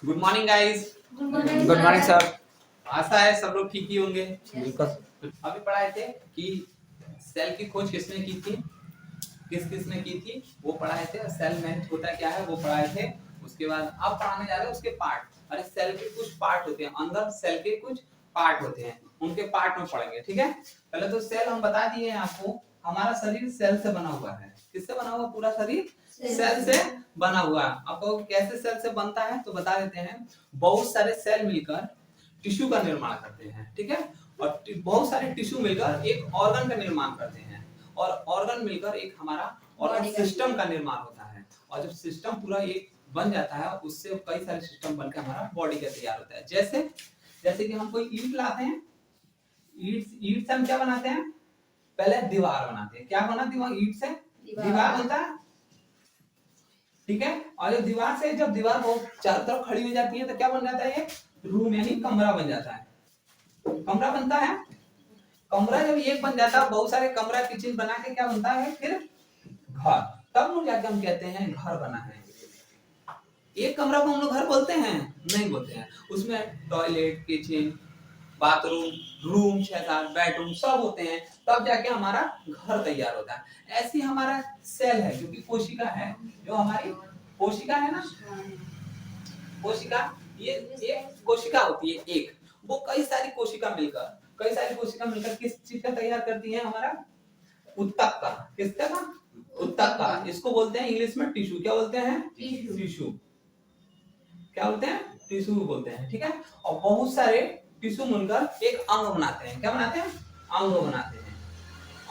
Good morning guys. Good morning sir. आशा है सब लोग ठीक ही होंगे। बिल्कुल। अभी पढ़ाए थे कि सेल की खोज किसने की थी, किसने की थी, वो पढ़ाए थे। सेल में होता क्या है वो पढ़ाए थे। उसके बाद अब पढ़ाने जा रहे हैं उसके पार्ट। अरे सेल के कुछ पार्ट होते हैं, अंदर सेल के कुछ पार्ट होते हैं, उनके पार्ट में पढ़ेंगे। ठीक है, पहले तो सेल हम बता दिए हैं आपको। हमारा शरीर सेल से बना हुआ है। किससे बना हुआ? पूरा शरीर सेल से बना हुआ है। आपको कैसे सेल से बनता है तो बता देते हैं। बहुत सारे सेल मिलकर टिश्यू का निर्माण करते हैं। ठीक है, और बहुत सारे टिश्यू मिलकर एक ऑर्गन का निर्माण करते हैं, और ऑर्गन मिलकर एक हमारा ऑर्गन सिस्टम का निर्माण होता है। और जब सिस्टम पूरा एक बन जाता है, उससे कई सारे सिस्टम बनकर हमारा बॉडी का तैयार होता है। जैसे जैसे कि हम कोई ईंट लाते हैं, ईंट से हम क्या बनाते हैं? पहले दीवार बनाते हैं। क्या बना दीवार? ईंट से दीवार बनता है। ठीक है, और जब दीवार बहुत चारों तरफ खड़ी हो जाती है तो क्या बन जाता है? ये रूम यानी कमरा बन जाता है। कमरा बनता है। कमरा जब एक बन जाता है, बहुत सारे कमरा किचन बना के क्या बनता है? फिर घर। तब लोग जाके हम कहते हैं घर बना है। एक कमरा को हम लोग घर बोलते हैं? नहीं बोलते हैं। उसमें toilet, kitchen, bathroom, room, 6-7 bedroom सब होते हैं, तब जाके हमारा घर तैयार होता है। ऐसी हमारा सेल है, क्योंकि कोशिका है, जो हमारी कोशिका है ना, कोशिका, ये एक कोशिका होती है एक। वो कई सारी कोशिका मिलकर किस चीज का तैयार करती है? हमारा उत्तक का। किसका का? उत्तक का। इसको बोलते हैं इंग्लिश में टिश्यू। क्या बोलते हैं? टिश्यू। क्या बोलते हैं? टिश्यू बोलते हैं। ठीक है, और बहुत सारे टिश्यू मिलकर एक अंग बनाते हैं। क्या बनाते हैं? अंग बनाते हैं।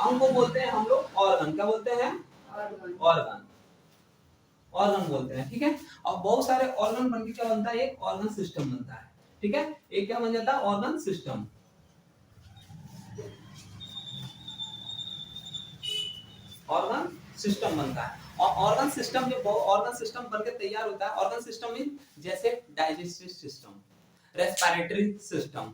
अंग को बोलते हैं हम लोग ऑर्गन। क्या बोलते हैं? ऑर्गन। ऑर्गन बोलते हैं। ठीक है, और बहुत सारे ऑर्गन बनके क्या बनता है? एक ऑर्गन सिस्टम बनता है। ठीक है, एक क्या बन जाता है? Organ system. ऑर्गन सिस्टम बनता है। और ऑर्गन सिस्टम जब ऑर्गन सिस्टम बनके तैयार होता है, ऑर्गन सिस्टम मीन जैसे digestive system, respiratory system,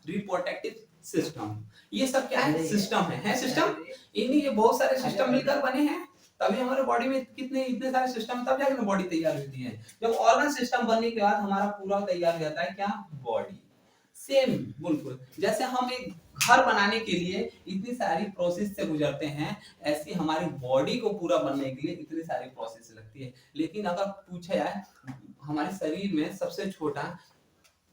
reproductive system, ये सब क्या है? सिस्टम है सिस्टम। इन्हीं ये बहुत सारे सिस्टम मिलकर बने हैं, तभी हमारे बॉडी में इतने सारे सिस्टम, तब जाकर बॉडी तैयार होती है। जब ऑर्गन सिस्टम बनने के बाद हमारा पूरा तैयार हो जाता है क्या? बॉडी। सेम बिल्कुल जैसे हम एक घर बनाने के लिए इतनी सारी प्रोसेस से गुजरते हैं, ऐसी हमारी बॉडी को पूरा बनने के लिए इतनी सारी प्रोसेस लगती है। लेकिन अगर पूछा जाए हमारे शरीर में सबसे छोटा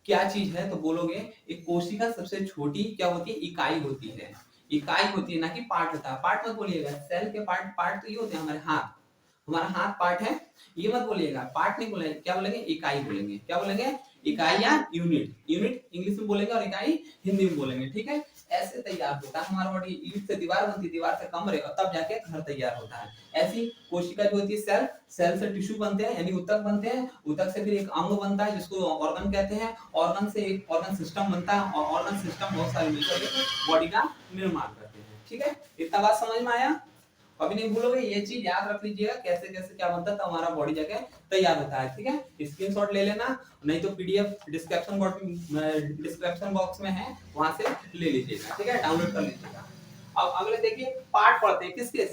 क्या चीज है, तो बोलोगे एक कोशिका सबसे छोटी क्या होती है? इकाई होती है। इकाई होती है, ना कि पार्ट होता है। पार्ट मत बोलिएगा। सेल के पार्ट तो ये होते हैं हमारे हाथ। हमारा हाथ पार्ट है, ये मत बोलिएगा। पार्ट नहीं बोलेंगे, क्या बोलेंगे? इकाई बोलेंगे। क्या बोलेंगे? इकाई या यूनिट। यूनिट इंग्लिश में बोलेंगे और इकाई हिंदी में बोलेंगे। ठीक है, ऐसे तैयार होता है हमारा बॉडी। ईंट से दीवार बनती है, दीवार से कमरे, और तब जाके घर तैयार होता है। ऐसी कोशिका जो होती है सेल, सेल से टिश्यू बनते हैं यानी ऊतक बनते हैं। ऊतक से फिर एक अंग बनता है जिसको ऑर्गन कहते हैं। ऑर्गन से एक ऑर्गन सिस्टम बनता है, और ऑर्गन सिस्टम बहुत सारे मिलकर बॉडी का निर्माण करते हैं। ठीक है, इतना बात समझ में आया? कभी नहीं भूलोगे, ये चीज याद रख लीजिएगा कैसे कैसे क्या बनता है, तो हमारा बॉडी जाके तैयार होता है। ठीक है, स्क्रीनशॉट ले लेना, नहीं तो पीडीएफ डिस्क्रिप्शन बॉक्स में है, वहां से ले लीजिएगा। ठीक है, डाउनलोड कर लीजिएगा। अब अगले देखिए पार्ट पढ़ते हैं। किसके?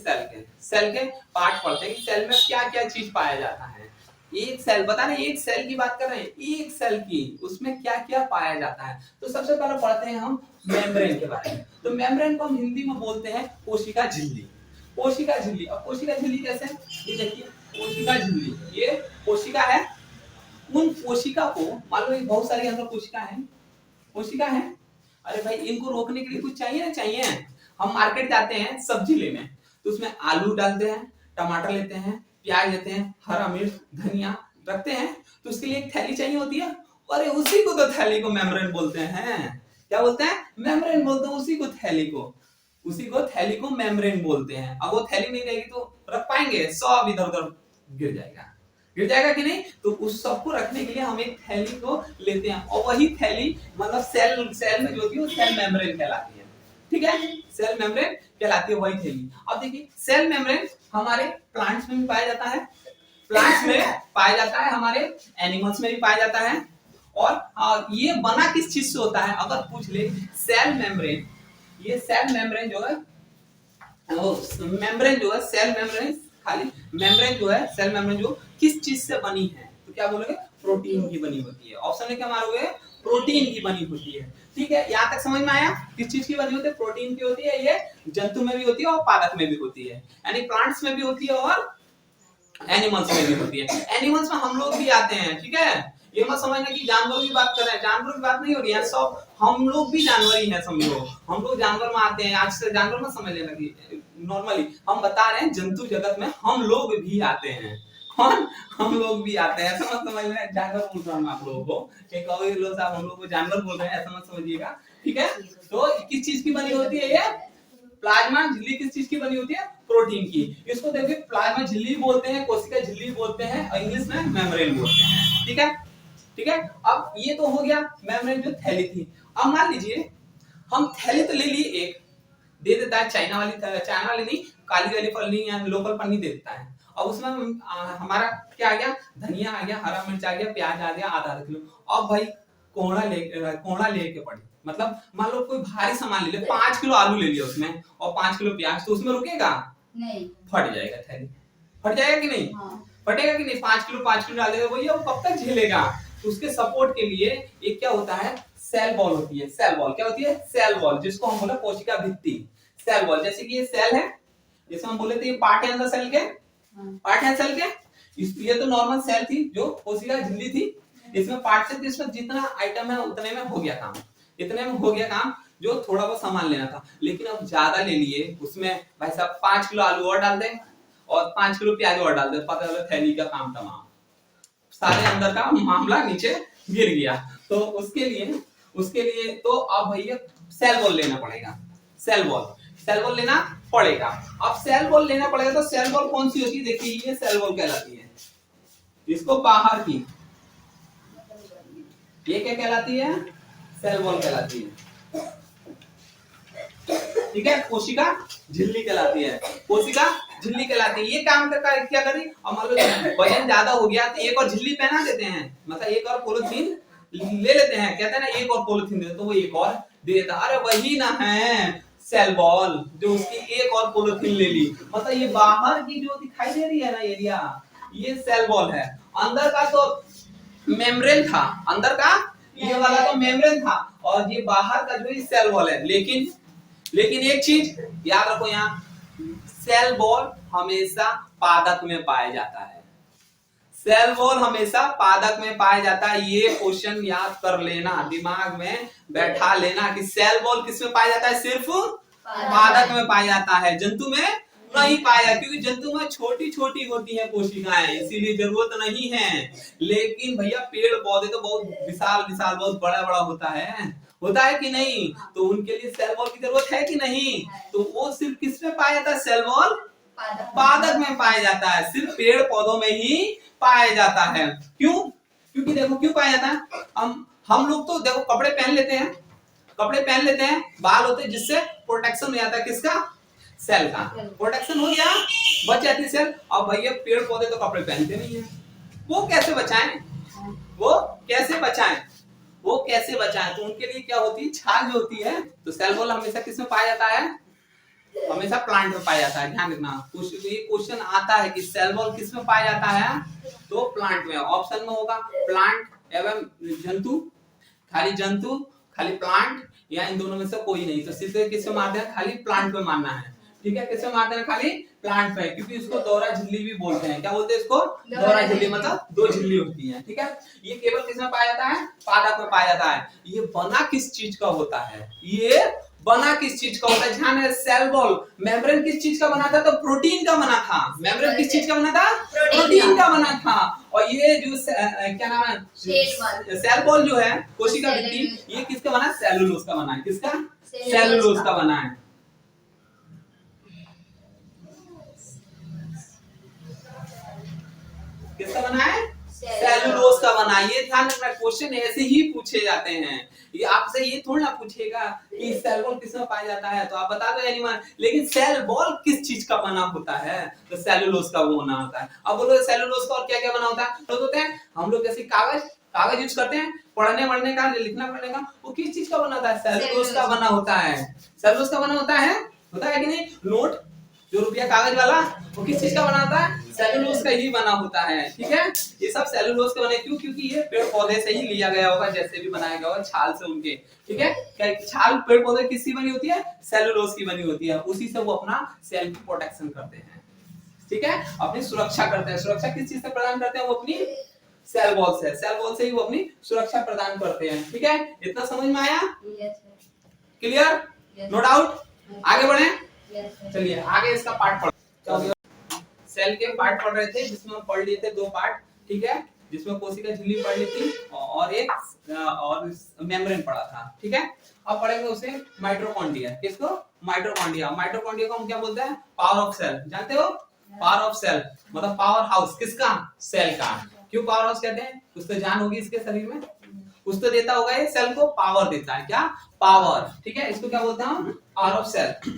सेल के पार्ट पढ़ते हैं कि सेल में क्या क्या चीज पाया जाता है। एक सेल बता रहे, एक सेल की बात कर रहे हैं, एक सेल की, उसमें क्या क्या पाया जाता है। तो सबसे पहले पढ़ते हैं हम मेम्ब्रेन के बारे में। तो मेम्ब्रेन को हम हिंदी में बोलते हैं कोशिका झिल्ली। कोशिका झिल्ली। अब कोशिका झिल्ली कैसे? ये देखिए कोशिका झिल्ली, ये कोशिका है। उन कोशिका को मान लो बहुत सारी अंदर कोशिका है। अरे भाई इनको रोकने के लिए कुछ चाहिए ना? चाहिए। हम मार्केट जाते हैं सब्जी लेने, तो उसमें आलू डालते हैं, टमाटर लेते हैं, प्याज लेते हैं, हरा मिर्च, धनिया रखते हैं, तो उसके लिए एक थैली चाहिए होती है। अरे उसी को तो थैली को मेम्ब्रेन बोलते हैं। क्या बोलते हैं? मेम्ब्रेन बोलते हैं उसी को थैली को मेम्ब्रेन बोलते हैं। अब वो थैली नहीं रहेगी तो रख पाएंगे? सब इधर उधर गिर जाएगा कि नहीं? तो उस सबको रखने के लिए हम एक थैली को लेते हैं, और वही थैली मतलब सेल में जो होती है वो सेल मेम्ब्रेन कहलाती है। ठीक है, सेल मेम्ब्रेन कहलाती है वही थैली। अब देखिए सेल मेम्ब्रेन हमारे प्लांट्स में भी पाया जाता है, हमारे एनिमल्स में भी पाया जाता है। और ये बना किस चीज से होता है अगर पूछ ले? सेल मेम्ब्रेन, ये सेल मेम्ब्रेन जो है, मेम्ब्रेन जो है सेल मेम्ब्रेन, खाली मेम्ब्रेन जो है सेल मेम्ब्रेन जो किस चीज से बनी है, तो क्या बोलोगे? प्रोटीन की बनी होती है। ऑप्शन में क्या मारोगे, प्रोटीन की बनी होती है। ठीक है, यहाँ तक समझ में आया? किस चीज की बनी होती है? प्रोटीन की होती है। ये जंतु में भी होती है और पादप में भी होती है, यानी प्लांट्स में भी होती है और एनिमल्स में भी होती है। एनिमल्स में हम लोग भी आते हैं, ठीक है, ये मत समझना कि जानवरों की बात कर रहे हैं, जानवरों की बात नहीं हो रही है, सब हम लोग भी जानवर ही हैं समझो। हम लोग जानवर में आते हैं, आज से जानवर मत समझ लेना कि नॉर्मली हम बता रहे हैं जंतु जगत में हम लोग भी आते हैं। कौन? हम लोग भी आते हैं, ऐसा मत समझ में जानवर बोल रहा हूँ आप लोगों को, एक कहोगे लोग साहब हम लोग को जानवर बोल रहे हैं, ऐसा मत समझिएगा। ठीक है, तो किस चीज की बनी होती है ये प्लाज्मा झिल्ली? किस चीज की बनी होती है? प्रोटीन की। इसको देखिए प्लाज्मा झिल्ली बोलते हैं, कोशिका झिल्ली बोलते हैं और इंग्लिश में मेम्ब्रेन बोलते हैं। ठीक है, ठीक है। अब ये तो हो गया मेम्ब्रेन जो थैली थी। अब मान लीजिए हम थैली तो ले लिए, एक दे देता है चाइना वाली नहीं, काली वाली पन्नी या लोकल पन्नी दे देता है। अब उसमें हमारा क्या आ गया, धनिया आ गया, हरा मिर्च आ गया, प्याज आ गया आधा किलो। अब भाई कोहड़ा लेके पड़े, मतलब मान लो कोई भारी सामान ले ले, 5 किलो आलू ले लिया उसमें और 5 किलो प्याज, तो उसमें रुकेगा नहीं, फट जाएगा थैली। फट जाएगा कि नहीं? हाँ। फटेगा कि नहीं? 5 किलो डाल देगा भैया, वो कब तक झेलेगा? तो उसके सपोर्ट के लिए एक क्या होता है, सेल वॉल होती है। सेल वॉल क्या होती है? सेल वॉल, जिसको हम बोला कोशिका भित्ति। सेल वॉल, जैसे कि ये सेल है, जैसे हम बोले थे ये पार्ट है अंदर सेल के, पार्ट है सेल के। ये तो नॉर्मल सेल थी जो कोशिका झिल्ली थी, इसमें पार्ट से इसमें जितना आइटम है उतने में हो गया काम, इतने में हो गया काम, जो थोड़ा बहुत सामान लेना था। लेकिन अब ज्यादा ले लिए, उसमें भाई साहब 5 किलो आलू और डाल दे और 5 किलो प्याज और डाल दे, पता चला थैली का काम तमाम, सारे अंदर का मामला नीचे गिर गया। तो उसके लिए तो अब भैया सेल वॉल लेना पड़ेगा, सेल वॉल लेना पड़ेगा। अब सेल वॉल लेना पड़ेगा तो सेल वॉल कौन सी होती है? देखिए ये सेल वॉल कहलाती है, इसको बाहर की, ये क्या कहलाती है? सेल वॉल कहलाती है। ठीक है, कोशिका झिल्ली कहलाती है, कोशिका झिल्ली कहलाती है। ये काम क्या करी, अब मान लो वजन ज्यादा हो गया तो एक और झिल्ली पहना देते हैं, मतलब एक और पॉलिथीन ले लेते हैं, कहते हैं ना एक और पॉलिथीन दे, तो वो एक और दे देता। अरे वही ना है सेल वॉल, जो उसकी एक और पॉलिथीन ले ली, मतलब ये बाहर की जो दिखाई दे रही है ना एरिया, ये सेल वॉल है। अंदर का तो मेम्ब्रेन था, अंदर का ये वाला तो मेम्ब्रेन था, और ये बाहर का जो सेल वॉल है। लेकिन एक चीज याद रखो, यहाँ सेल वॉल हमेशा पादप में पाया जाता है, सेल वॉल हमेशा पादप में पाया जाता है। ये क्वेश्चन याद कर लेना, दिमाग में बैठा लेना कि सेल वॉल किस में पाया जाता है? सिर्फ पादप में पाया जाता है, जंतु में नहीं पाया, क्योंकि जंतु में छोटी छोटी होती है कोशिकाएं, इसीलिए जरूरत नहीं है। लेकिन भैया पेड़ पौधे तो बहुत विशाल बहुत बड़ा बड़ा होता है कि नहीं? तो उनके लिए सेल वॉल की जरूरत है कि नहीं? तो वो सिर्फ किस में पाया जाता है? सेल वॉल पादप में पाया जाता है, सिर्फ पेड़ पौधों में ही पाया जाता है। क्यों? क्योंकि देखो क्यों पाया जाता है, हम लोग तो देखो कपड़े पहन लेते हैं, बाल होते हैं, जिससे प्रोटेक्शन हो जाता है, किसका? सेल का प्रोटेक्शन हो गया, बच जाती है सेल। अब भैया पेड़ पौधे तो कपड़े पहनते नहीं है, वो कैसे बचाएं? तो उनके लिए क्या होती है? छाल जो होती है। तो सेल वॉल हमेशा किसमें पाया जाता है? हमेशा प्लांट में पाया जाता है। ध्यान रखना, ये क्वेश्चन आता है कि सेल वॉल किस में पाया जाता है? तो प्लांट में। ऑप्शन में होगा प्लांट एवं जंतु, खाली प्लांट, या इन दोनों में से कोई नहीं। तो सीधे किसमें मारते हैं? खाली प्लांट पे मारना है। ठीक है, किसमें मारते हैं? खाली प्लांट पे, क्योंकि इसको दौरा झिल्ली भी बोलते हैं। क्या बोलते हैं इसको? दौरा झिल्ली, मतलब 2 झिल्ली होती है। ठीक है, ये केवल किसमें पाया जाता है? पादप में पाया जाता है। ये बना किस चीज का होता है? ध्यान है, सेल वॉल मेम्ब्रेन किस चीज का बना था? तो प्रोटीन का बना था। मेम्ब्रेन किस चीज का बना था? प्रोटीन का बना था। और ये जो क्या नाम है, सेल वॉल जो है कोशिका भित्ति, ये किसका बना? सेलुलोज का बना है। किसका? सेलुलोज का बना है। किसका बना है? सेलुलोज का बना। ये ध्यान रखना, क्वेश्चन ऐसे ही पूछे जाते हैं। ये आपसे ये थोड़ा ना पूछेगा कि सेल वॉल किसमें पाया जाता है, तो आप बता दो एनिमल। लेकिन सेल वॉल किस चीज का बना होता है? तो सेलुलोज का वो बना होता है। अब बोलो सेलुलोज का और क्या क्या बना होता है? तो होते हैं हम लोग जैसे कागज यूज करते हैं पढ़ने वढ़ने का, लिखना पढ़ने का, वो किस चीज का बना होता है? सेलुलोज का बना होता है। सेलुलोज का बना होता है कि नहीं? नोट जो रुपया कागज वाला, वो किस चीज का बना होता है? सेलुलोज का ही बना होता है, ठीक है। ये सब सेलुलोज के बने, क्यों? क्योंकि ये पेड़ पौधे से ही लिया गया होगा, जैसे भी बनाया गया होगा छाल से उनके, ठीक है। क्या छाल पेड़ पौधे किसकी बनी होती है? सेलुलोज की बनी होती है। उसी से वो अपना सेल की प्रोटेक्शन करते हैं, ठीक है, अपनी सुरक्षा करते हैं। सुरक्षा किस चीज से प्रदान करते हैं? वो अपनी सेल वॉल से, सेल वॉल से ही वो अपनी सुरक्षा प्रदान करते हैं, ठीक है। इतना समझ में आया? क्लियर? No doubt? आगे बढ़े, चलिए आगे इसका पार्ट पढ़। सेल के पार्ट पढ़ रहे थे, जिसमें हम पढ़ लिए थे 2 पार्ट, ठीक है, जिसमें कोशिका झिल्ली पढ़ ली थी और एक और मेम्ब्रेन पढ़ा था, ठीक है। अब पढ़ेंगे उसे माइटोकॉन्ड्रिया। किसको? माइटोकॉन्ड्रिया। माइटोकॉन्ड्रिया को हम क्या बोलते हैं? Power of cell. जानते हो? पावर ऑफ सेल मतलब पावर हाउस किसका? सेल का। क्यों पावर हाउस कहते हैं? कुछ तो जान होगी इसके शरीर में, कुछ तो देता होगा, ये सेल को पावर देता है। क्या? पावर, ठीक है। इसको क्या बोलते हैं हम? Power of cell.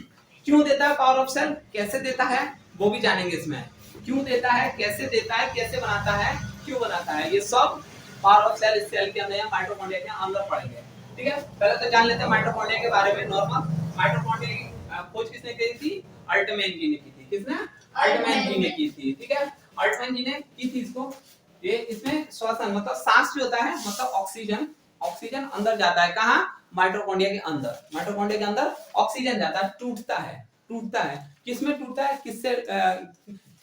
क्यों देता है पावर ऑफ सेल? कैसे देता है वो भी जानेंगे इसमें। क्यों देता है, कैसे देता है, कैसे बनाता है, क्यों बनाता है, ये सब पावर ऑफ सेल इस सेल के अंदर या माइटोकॉन्ड्रिया के अंदर पढ़ेंगे, ठीक है। पहले तो जान लेते हैं माइटोकॉन्ड्रिया के बारे में नॉर्मल। माइटोकॉन्ड्रिया की खोज किसने की थी? अल्टमैन जी ने की थी। किसने? अल्टमैन जी ने की थी, ठीक है। अल्टमैन जी ने की थी इसको। ये इसमें श्वसन मतलब सांस जो होता है, मतलब ऑक्सीजन, ऑक्सीजन अंदर जाता है। कहाँ? माइटोकॉन्ड्रिया के अंदर। माइटोकॉन्ड्रिया के अंदर ऑक्सीजन जाता है, टूटता है, टूटता है। किसमें टूटता है? किससे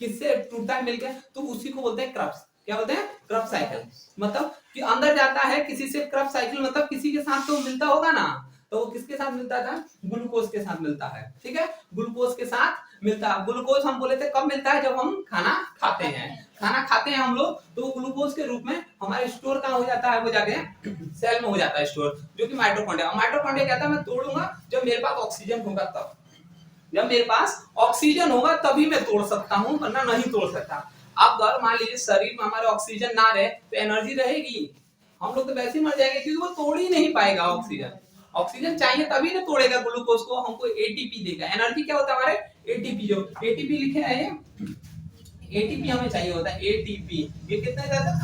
किससे टूटता है? मिलकर, तो उसी को बोलते हैं क्रब्स। क्या बोलते हैं? क्रब्स साइकिल। मतलब कि अंदर जाता है किसी से, क्रब्स साइकिल मतलब किसी के साथ तो मिलता होगा ना, तो वो किसके साथ मिलता था? ग्लूकोज के साथ मिलता है, ठीक है, ग्लूकोज के साथ मिलता है। ग्लूकोज हम बोले थे कब मिलता है? जब हम खाना खाते हैं। खाना खाते हैं हम लोग, तो ग्लूकोज के रूप में हमारे स्टोर कहाँ हो जाता है? वो जाके सेल में हो जाता है स्टोर, जो कि माइटोकॉन्ड्रिया। माइटोकॉन्ड्रिया कहता है मैं तोड़ूंगा जब मेरे पास ऑक्सीजन होगा तब, जब मेरे पास ऑक्सीजन होगा तभी मैं तोड़ सकता हूं, वरना नहीं तोड़ सकता। अब अगर मान लीजिए शरीर में हमारे ऑक्सीजन ना रहे तो एनर्जी रहेगी? हम लोग तो वैसे ही मर जाएंगे, क्योंकि वो तोड़ ही नहीं पाएगा ऑक्सीजन। ऑक्सीजन चाहिए तभी ना तोड़ेगा ग्लूकोज को, हमको एटीपी देगा। एनर्जी क्या होता है हमारे? एटीपी। जो एटीपी लिखे है, एटीपी हमें चाहिए होता है, एटीपी। ये कितने जाता है?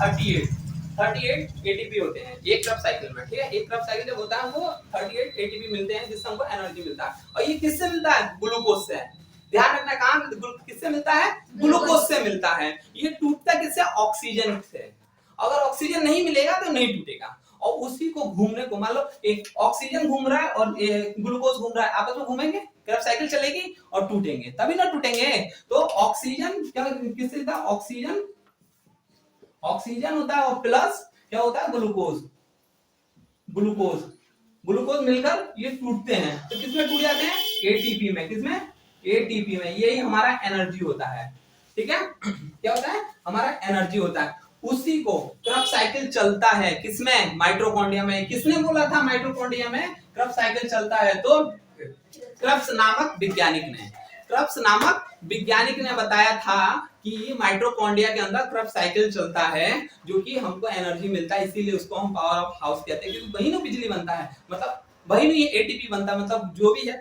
38 एटीपी होते हैं एक क्रब साइकिल में, ठीक है। एक क्रब साइकिल जब होता है वो 38 एटीपी मिलते हैं, जिससे हमको एनर्जी मिलता है। और ये किससे मिलता है? ग्लूकोज से। ध्यान रखना, कहां किससे मिलता है? ग्लूकोज से मिलता है। ये टूटता किससे? ऑक्सीजन से। अगर ऑक्सीजन नहीं मिलेगा तो नहीं टूटेगा। और उसी को घूमने को, मान लो एक ऑक्सीजन घूम रहा है और ग्लूकोज घूम रहा है, आपस में घूमेंगे, क्रब साइकिल चलेगी और टूटेंगे, तभी ना टूटेंगे। तो ऑक्सीजन क्या किससे होता है? ऑक्सीजन, ऑक्सीजन होता है और प्लस क्या होता है? ग्लूकोज। ग्लूकोज, ग्लूकोज मिलकर ये टूटते हैं, तो किसमें टूट जाते हैं? एटीपी में। किसमें? एटीपी में। यही हमारा एनर्जी होता है, ठीक है। क्या होता है? हमारा एनर्जी होता है। उसी को क्रब साइकिल चलता है किसमें? माइटोकॉन्ड्रिया में। किसने बोला था माइटोकॉन्ड्रिया में क्रब साइकिल चलता है? तो क्रब्स नामक वैज्ञानिक ने, क्रब्स नामक वैज्ञानिक ने बताया था कि माइटोकॉन्ड्रिया के अंदर क्रब साइकिल चलता है, जो कि हमको एनर्जी मिलता है, इसीलिए उसको हम पावर ऑफ हाउस कहते हैं, क्योंकि वही ना बिजली बनता है, मतलब वही नहीं एटीपी बनता है, मतलब जो भी है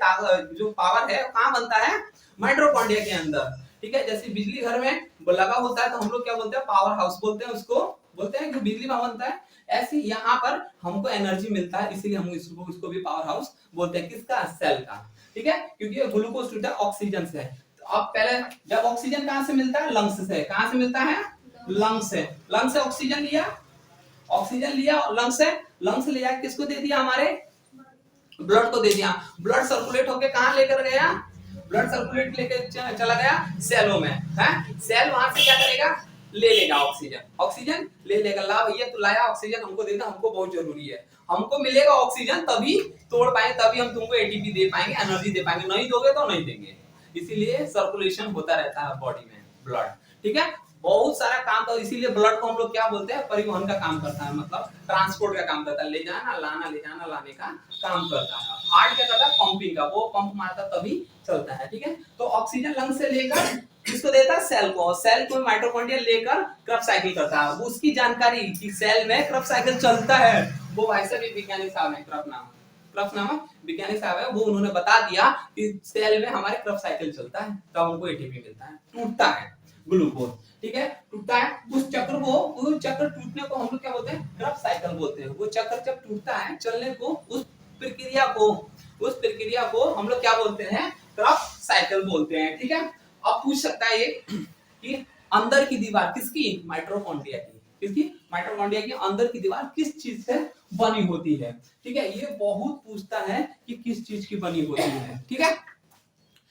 जो पावर है कहाँ बनता है? माइटोकॉन्ड्रिया के अंदर, ठीक है। जैसे बिजली घर में लगा होता है तो हम लोग क्या बोलते हैं? पावर हाउस बोलते हैं, उसको बोलते हैं कि बिजली वहां बनता है। ऐसे यहाँ पर हमको एनर्जी मिलता है, इसीलिए हम इसको भी पावर हाउस बोलते हैं। किसका? सेल का, ठीक है, क्योंकि ग्लूकोज टूटा ऑक्सीजन से। तो अब पहले जब ऑक्सीजन कहां से मिलता है? लंग्स से। कहां से मिलता है? लंग्स से। लंग्स से ऑक्सीजन लिया, ऑक्सीजन लिया लंग्स से, लंग्स ले जाके किसको दे दिया? हमारे ब्लड को दे दिया। ब्लड सर्कुलेट होके कहां लेकर गया? ब्लड सर्कुलेट लेकर चला गया सेलों में, है। सेल वहां से क्या करेगा? ले लेगा ऑक्सीजन, ऑक्सीजन ले लेगा। ला भैया तू लाया ऑक्सीजन, हमको देना, हमको बहुत जरूरी है, हमको मिलेगा ऑक्सीजन तभी तोड़ पाएंगे, तभी हम तुमको एटीपी दे पाएंगे, एनर्जी दे पाएंगे, नहीं दोगे तो नहीं देंगे। इसीलिए सर्कुलेशन होता रहता है बॉडी में, ब्लड, ठीक है। बहुत सारा काम तो, इसीलिए ब्लड को हम लोग क्या बोलते हैं? परिवहन का काम करता है, मतलब ट्रांसपोर्ट का काम करता है, ले जाना लाना, ले जाना लाने का काम करता है। हार्ट क्या करता है? पंपिंग का, वो पंप मारता तभी चलता है, ठीक है। तो ऑक्सीजन लंग से लेकर किसको देता है? सेल को। सेल को माइटोकॉन्ड्रिया लेकर क्रब साइकिल करता है। उसकी जानकारी कि सेल में क्रब साइकिल चलता है, वो भाई साहब वैज्ञानिक साहब है, क्रब्स नामक वैज्ञानिक साहब है, वो उन्होंने बता दिया कि सेल में हमारे क्रब साइकिल चलता है, तब हमको एटीपी मिलता है, टूटता है ग्लूकोज, ठीक है, टूटता है। उस चक्र को, उस चक्र टूटने को हम लोग क्या बोलते हैं? क्रब साइकिल बोलते हैं। वो चक्र जब टूटता है, चलने को, उस प्रक्रिया को हम लोग क्या बोलते हैं? क्रब साइकिल बोलते हैं, ठीक है। अब पूछ सकता है ये कि अंदर की दीवार किसकी, माइटोकॉन्ड्रिया की। किसकी, माइटोकॉन्ड्रिया की अंदर की दीवार किस चीज से बनी होती है। ठीक है, ये बहुत पूछता है कि किस चीज की बनी होती है। ठीक है,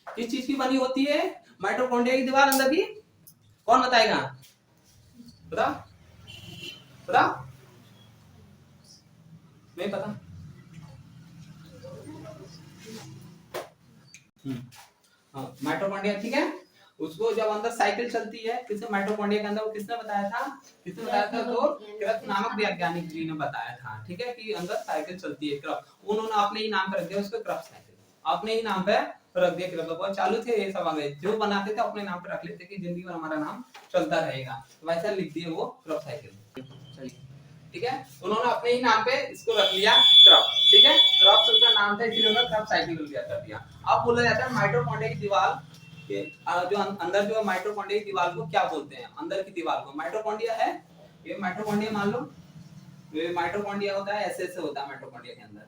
किस चीज की बनी होती है माइटोकॉन्ड्रिया की दीवार अंदर की, कौन बताएगा, बता बता, नहीं पता। हाँ, माइटोकॉन्ड्रिया। ठीक है, उसको जब अंदर साइकिल चलती है किसने, माइटोकॉन्ड्रिया के अंदर, वो किसने बताया था, किसने बताया था, तो क्रप्स नामक वैज्ञानिक जी ने बताया था। ठीक है, कि अंदर साइकिल चलती है क्रप्स, उन्होंने अपने ही नाम पर रख दिया उसको क्रप्स साइकिल, अपने ही नाम पे रख दिया क्रप्स। बहुत चालू थे ये सब, आ गए जो बनाते थे अपने नाम पे रख लेते कि जिंदगी भर हमारा नाम चलता रहेगा, तो वैसा लिख दिए वो क्रप्स साइकिल। चलिए, ठीक है, उन्होंने अपने ही नाम पे इसको रख लिया क्रप्स। ठीक है, क्रप्स उसका नाम था, इसलिए उन्होंने क्रप्स साइकिल कर दिया। अब बोला जाता है माइटोकॉन्ड्रिया की दीवार के जो अंदर जो माइटोकॉन्ड्रिया की दीवार को क्या बोलते हैं, अंदर की दीवार को माइटोकॉन्ड्रिया है, ये माइटोकॉन्ड्रिया मान लो, ये माइटोकॉन्ड्रिया होता है, ऐसे ऐसे होता है माइटोकॉन्ड्रिया के अंदर,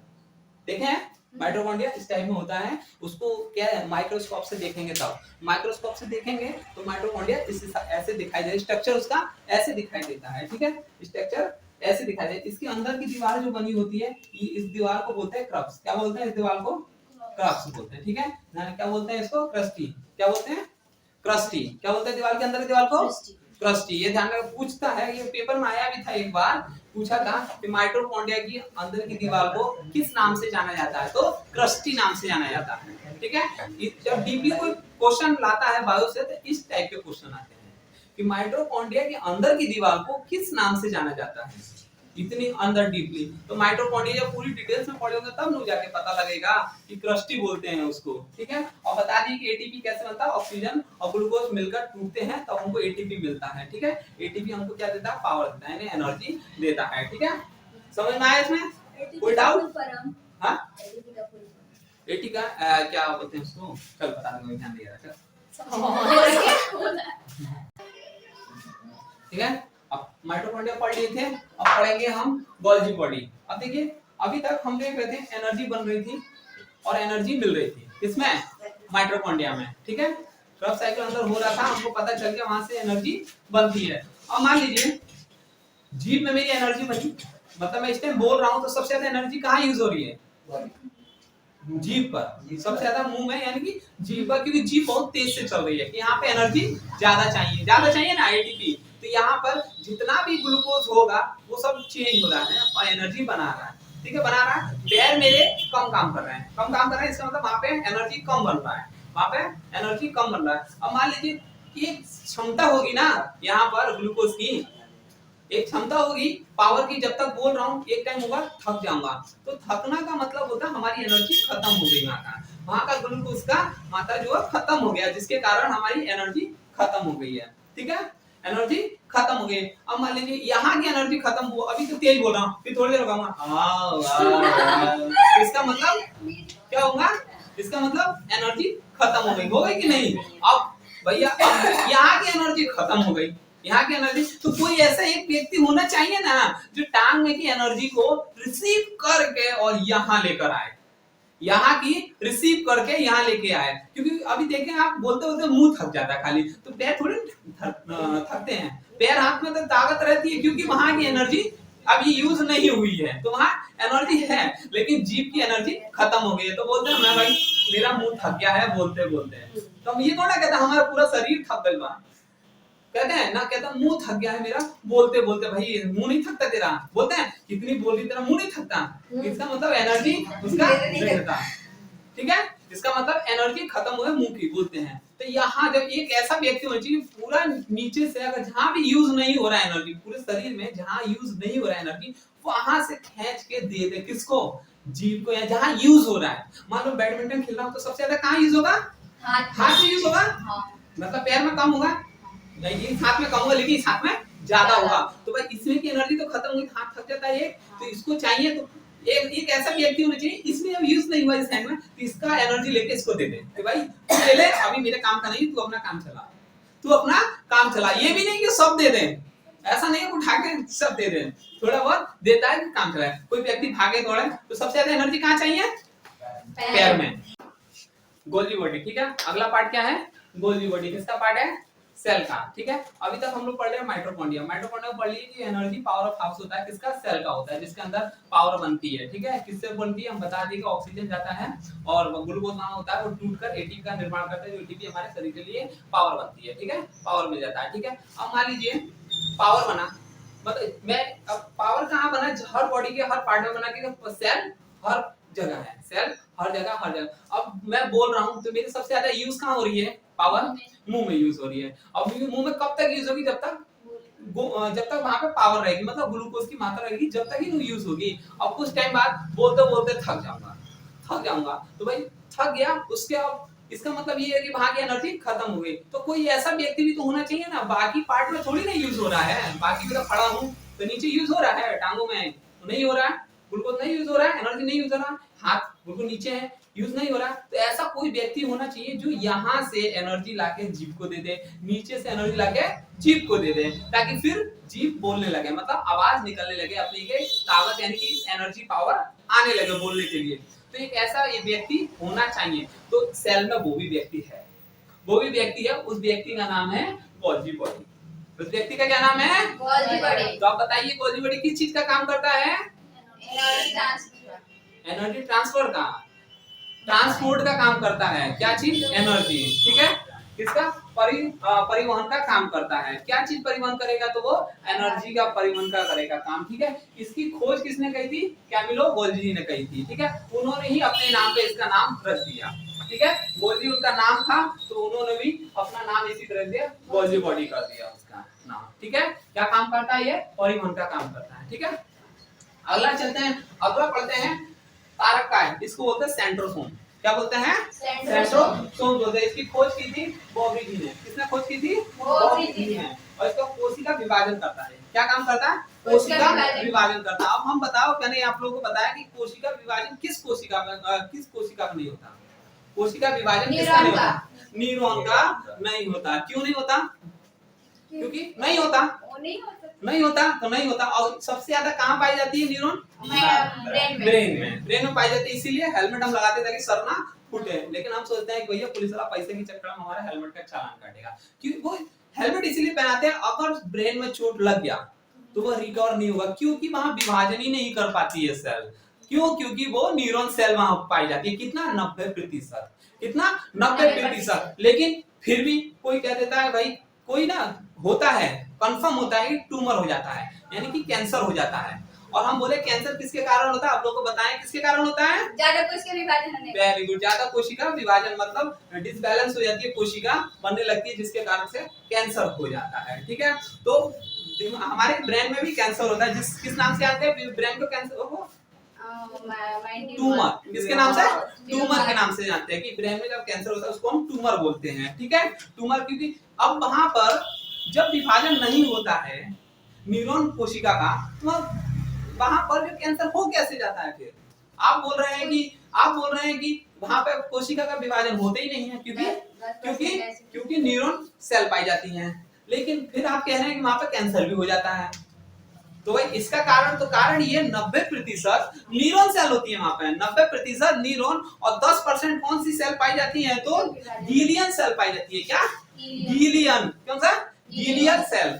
देखें हैं माइटोकॉन्ड्रिया इस टाइप में होता है। उसको क्या है, माइक्रोस्कोप से देखेंगे, तब माइक्रोस्कोप से देखेंगे तो माइटोकॉन्ड्रिया इस ऐसे दिखाई देगा, स्ट्रक्चर उसका ऐसे दिखाई देता है। ठीक है, स्ट्रक्चर ऐसे दिखाई देता है। इसके अंदर की दीवार जो बनी होती है, इस दीवार को बोलते हैं क्रप्स। क्या बोलते हैं इस दीवार को, क्रप्स बोलते हैं। ठीक है, क्या बोलते हैं इसको, क्रस्टी। क्या बोलते हैं, क्रस्टी। क्या बोलते हैं दीवार के अंदर की दीवार को, क्रस्टी। ये ध्यान रखना, पूछता है, ये पेपर में आया भी था एक बार, पूछा था कि माइटोकॉन्ड्रिया की अंदर की दीवार को किस नाम से जाना जाता है, तो क्रस्टी नाम से जाना जाता है। ठीक है, जब डीपली कोई क्वेश्चन लाता है बायो से, तो इस टाइप के क्वेश्चन आते हैं कि माइटोकॉन्ड्रिया के अंदर की दीवार को किस नाम से जाना जाता है, इतनी अंदर डीपली। तो माइटोकॉन्ड्रिया जब पूरी डिटेल्स में पढ़ोगे तब न जाके पता लगेगा कि क्रस्टी बोलते हैं उसको। ठीक है, और बता दी कि एटीपी कैसे बनता है, ऑक्सीजन और ग्लूकोज मिलकर टूटते हैं तब हमको एटीपी मिलता है। ठीक है, एटीपी हमको क्या देता है, पावर देता है, एनर्जी देता है। ठीक है, समझ में आया इसमें, कोई डाउट। हाँ, एटी का क्या बोलते हैं उसको, चल बता दूंगा, ध्यान दिया चल। ठीक है, अब माइटोकॉन्ड्रिया पढ़ लिए थे, अब पढ़ेंगे हम गोल्जी बॉडी। अब देखिए, अभी तक हम देख रहे थे एनर्जी बन रही थी और एनर्जी मिल रही थी, किसमें, माइटोकॉन्ड्रिया में। ठीक है, क्रप्स साइकिल अंदर हो रहा था, हमको पता चल गया वहां से एनर्जी बनती है। अब मान लीजिए जीभ में मेरी एनर्जी बनी, मतलब मैं इस टाइम बोल रहा हूँ, तो सबसे ज्यादा एनर्जी कहाँ यूज हो रही है, जीभ पर, सबसे ज्यादा मुंह में, यानी कि जीभ पर, क्योंकि जीभ बहुत तेज से चल रही है कि यहाँ पे एनर्जी ज्यादा चाहिए ना, एटीपी। तो यहाँ पर जितना भी ग्लूकोज होगा वो सब चेंज हो रहा है और एनर्जी बना रहा है। ठीक है, बना रहा है, पैर मेरे कम काम कर रहे हैं, इसका मतलब वहाँ पे एनर्जी कम बन रहा है, वहाँ पे एनर्जी कम बन रहा है। अब मान लीजिए कि क्षमता होगी ना यहाँ पर ग्लूकोज की, एक क्षमता होगी पावर की, जब तक बोल रहा हूँ एक टाइम होगा थक जाऊंगा, तो थकना का मतलब होता है हमारी एनर्जी खत्म हो गई, वहां का ग्लूकोज का मात्रा जो है खत्म हो गया, जिसके कारण हमारी एनर्जी खत्म हो गई है। ठीक है, एनर्जी खत्म हो गई। अब मान लीजिए यहाँ की एनर्जी खत्म हो, अभी तो तेज बोल रहा हूँ, फिर थोड़ी देर होगा इसका मतलब क्या होगा, इसका मतलब एनर्जी खत्म हो गई कि नहीं। अब भैया यहाँ की एनर्जी खत्म हो गई, यहाँ की एनर्जी, तो कोई ऐसा एक व्यक्ति होना चाहिए ना जो टांग में की एनर्जी को रिसीव करके और यहाँ लेकर आए, यहाँ की रिसीव करके यहाँ लेके आए। क्योंकि अभी देखें आप बोलते बोलते मुंह थक जाता है खाली, तो पैर थोड़े थकते हैं, पैर हाथ में तो ताकत रहती है, क्योंकि वहां की एनर्जी अभी यूज नहीं हुई है, तो वहां एनर्जी है, लेकिन जीभ की एनर्जी खत्म हो गई है। तो बोलते हैं मैं भाई मेरा मुंह थक गया है बोलते बोलते, तो हम ये थोड़ा कहते हमारा पूरा शरीर थक गया, कहते हैं ना, कहता मुंह थक गया है मेरा बोलते बोलते, भाई मुंह नहीं थकता तेरा, बोलते हैं कितनी बोल रही तेरा मुंह नहीं थकता, इसका मतलब एनर्जी उसका रहता। ठीक है, इसका मतलब एनर्जी खत्म हुए मुंह की, बोलते हैं। तो यहाँ जब एक ऐसा व्यक्ति होना चाहिए पूरा नीचे से, अगर जहां भी यूज नहीं हो रहा है एनर्जी, पूरे शरीर में जहां यूज नहीं हो रहा है एनर्जी, वहां से खींच के दे दे, किसको, जीभ को, या जहां यूज हो रहा है। मान लो बैडमिंटन खेल रहा हूं, तो सबसे ज्यादा कहां यूज होगा, हाथ से यूज होगा, मतलब पैर में कम होगा, इस हाथ में कम होगा लेकिन इस हाथ में ज्यादा होगा। तो भाई इसमें की एनर्जी तो खत्म हुई, हाथ थक जाता है एक, तो इसको चाहिए, तो एक ऐसा व्यक्ति होना चाहिए, इसमें अब यूज नहीं हुआ इस हैंड में, तो इसका एनर्जी लेके इसको दे दे कि भाई तू ले ले, अभी मेरे काम का नहीं, तू अपना काम चला, तू अपना काम चला। ये भी नहीं कि सब दे दे, ऐसा नहीं उठा के सब दे दे, थोड़ा बहुत देता है कि काम चलाए। कोई व्यक्ति भागे दौड़े तो सबसे ज्यादा एनर्जी कहाँ चाहिए, पैर में। Golgi body. ठीक है, अगला पार्ट क्या है, गोल्जी बॉडी किसका पार्ट है, सेल का, ठीक है। अभी तक हम लोग पढ़ रहे हैं माइटोकॉन्ड्रिया। माइटोकॉन्ड्रिया पढ़ लिए कि एनर्जी पावर ऑफ हाउस होता है किसका, सेल का होता है, जिसके अंदर पावर बनती है, ठीक है। किससे बनती है हम बता दिए कि ऑक्सीजन जाता है और ग्लूकोज वहां होता है, वो टूटकर एटीपी का निर्माण करता है, जो एटीपी हमारे शरीर के लिए पावर बनती है, ठीक है, पावर मिल जाता है, ठीक है। अब मान लीजिए पावर बना, मतलब मैं अब पावर कहां बना, हर बॉडी के हर पार्ट में बना कि सेल हर जगह है, सेल हर जगह हर जगह। अब मैं बोल रहा हूं तो मेरी सबसे ज्यादा यूज कहां हो रही है, पावर मुंह में यूज हो रही है। अब मुंह में कब तक यूज होगी, जब तक वहां पे पावर रहेगी, मतलब ग्लूकोज की मात्रा रहेगी, जब तक ही वो यूज होगी। अब कुछ टाइम बाद बोलते बोलते थक जाऊंगा तो भाई थक गया, उसके अब इसका मतलब ये है कि वहां की एनर्जी खत्म हो गई। तो कोई ऐसा व्यक्ति भी तो होना चाहिए ना, बाकी पार्ट में थोड़ी ना यूज हो रहा है, बाकी भी तो खड़ा हूं तो नीचे यूज हो रहा है, टांगों में तो नहीं हो रहा है, ग्लूकोज नहीं यूज हो रहा है, एनर्जी नहीं यूज हो रहा, हाथ बिल्कुल नीचे है, यूज नहीं हो रहा। तो ऐसा कोई व्यक्ति होना चाहिए जो यहाँ से एनर्जी लाके जीभ को दे दे, नीचे से एनर्जी लाके जीभ को दे दे, ताकि फिर जीभ बोलने लगे, मतलब आवाज निकलने लगे, अपनी के ताकत यानी कि एनर्जी पावर आने लगे बोलने के लिए। तो एक ऐसा ये व्यक्ति होना चाहिए। तो सेल में वो भी व्यक्ति है, वो भी व्यक्ति है, उस व्यक्ति का नाम है गोल्गी बॉडी। उस व्यक्ति का क्या नाम है, गोल्गी बॉडी। तो आप बताइए गोल्गी बॉडी किस चीज का काम करता है, एनर्जी ट्रांसफर का, ट्रांसपोर्ट का काम करता है। क्या चीज, एनर्जी, ठीक है। किसका, परिवहन का काम करता है। क्या चीज परिवहन करेगा, तो वो एनर्जी का परिवहन का करेगा काम, ठीक है। इसकी खोज किसने कही थी, कैमिलो गोल्गी ने कही थी, ठीक है। उन्होंने ही अपने नाम पे इसका नाम रख दिया, ठीक है। गोल्गी उनका नाम था तो उन्होंने भी अपना नाम इसी तरह दिया, गोल्गी बॉडी कर दिया उसका नाम, ठीक है। क्या काम करता है, ये परिवहन का काम करता है, ठीक है। अगला चलते हैं, अगला पढ़ते हैं तारक का है, इसको बोलते हैं सेंट्रोसोम। क्या बोलते हैं, सेंट्रोसोम बोलते हैं। इसकी खोज की थी बॉबी जी ने। किसने खोज की थी, बॉबी जी ने। और इसका कोशिका विभाजन करता है। क्या काम करता है, कोशिका विभाजन करता है। अब हम बताओ, मैंने आप लोगों को बताया कि कोशिका विभाजन किस कोशिका में नहीं होता, कोशिका विभाजन किसका नहीं होता, न्यूरॉन का नहीं होता। क्यों नहीं होता, क्योंकि नहीं होता, नहीं होता तो नहीं होता। और सबसे ज्यादा कहाँ पाई जाती है न्यूरॉन, ब्रेन में पाई जाती है। इसीलिए हेलमेट हम लगाते हैं ताकि सर ना फूटे, लेकिन हम सोचते हैं कि भैया पुलिस वाला पैसे के चक्कर में हमारा हेलमेट का चालान काटेगा, क्योंकि वो हेलमेट इसीलिए पहनाते हैं, अगर ब्रेन में चोट लग गया तो वह रिकवर नहीं होगा, क्योंकि वहां विभाजन ही नहीं कर पाती है सेल। क्यों, क्योंकि वो न्यूरॉन सेल वहां पाई जाती है। कितना, 90%, कितना, 90%। लेकिन फिर भी कोई कह देता है भाई, कोई ना होता है, कंफर्म होता है कि ट्यूमर हो जाता है, यानी कि कैंसर हो जाता है। और हम बोले कैंसर किसके कारण होता है, आप लोगों को बताएं किसके कारण होता है, ज्यादा कोशिका विभाजन होने। वेरी गुड, ज्यादा कोशिका विभाजन मतलब डिसबैलेंस हो जाती है, कोशिका बनने लगती है, जिसके कारण से कैंसर हो जाता है, ठीक है। तो हमारे ब्रेन में भी कैंसर होता है, जिस किस नाम से आते हैं ब्रेन को कैंसर, ट्यूमर, किसके नाम से, ट्यूमर के नाम से जानते हैं कि ब्रेन में जब कैंसर होता है उसको हम ट्यूमर बोलते हैं, ठीक है। ट्यूमर, क्योंकि अब वहां पर जब विभाजन नहीं होता है न्यूरॉन कोशिका का, तो वहां पर जो कैंसर हो कैसे जाता है। फिर आप बोल रहे हैं कि वहां पे कोशिका का विभाजन होते ही नहीं है, क्योंकि न्यूरॉन सेल पाई जाती हैं। लेकिन फिर आप कह रहे हैं कि वहां पे कैंसर भी हो जाता है। तो भाई इसका कारण ये 90% न्यूरॉन सेल होती है वहां पे, 90% न्यूरॉन, और 10% कौन सी सेल पाई जाती है, तो गीलियन सेल पाई जाती है। क्या, गीलियन, कौन सा, गीलियल सेल,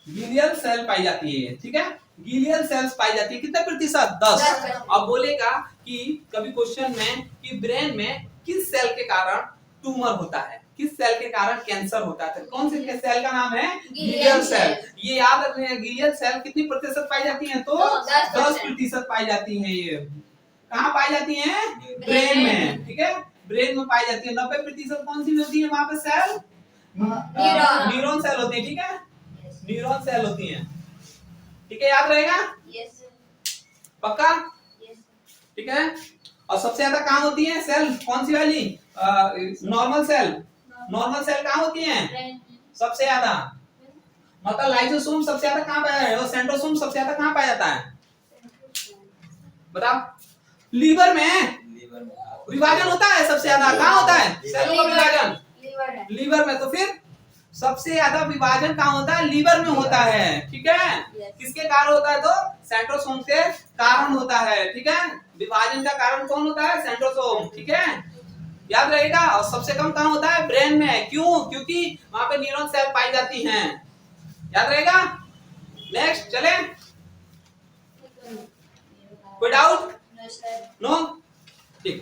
गीलियल सेल पाई जाती है, ठीक है। गीलियल सेल्स पाई जाती है, कितने प्रतिशत, 10। अब बोलेगा कि कभी क्वेश्चन में कि ब्रेन में किस सेल के कारण ट्यूमर होता है, किस सेल के कारण कैंसर होता है, कौन से सेल का नाम है, गीलियल सेल। ये याद रखना है, गीलियल सेल कितनी प्रतिशत पाई जाती है, तो 10% पाई जाती है। ये कहाँ पाई जाती है, ब्रेन में, ठीक है, ब्रेन में पाई जाती है। 90% कौन सी होती है वहां पे सेल, न्यूरॉन सेल होती है, ठीक है, न्यूरॉन सेल होती है, ठीक है, याद रहेगा, पक्का, ठीक है। और सबसे ज्यादा कहाँ होती है सेल, कौन सी वाली, नॉर्मल सेल कहाँ होती है सबसे ज्यादा, मतलब लाइसोसोम सबसे ज्यादा कहाँ पाया जाता है, सेंट्रोसोम सबसे ज्यादा कहाँ पाया जाता है, बताओ। लीवर में विभाजन होता है सबसे ज्यादा, कहाँ होता है सेल का विभाजन, लीवर में। तो फिर सबसे ज्यादा विभाजन कहाँ होता है, लीवर में होता है, ठीक है। किसके कारण होता है, तो सेंट्रोसोम के कारण होता है, ठीक है। विभाजन का कारण कौन होता है, सेंट्रोसोम, ठीक है। याद रहेगा। और सबसे कम कहाँ होता है? ब्रेन में। क्यों? क्योंकि वहां पे न्यूरॉन सेल पाई जाती हैं। याद रहेगा। नेक्स्ट चले, कोई डाउट? नो, ठीक।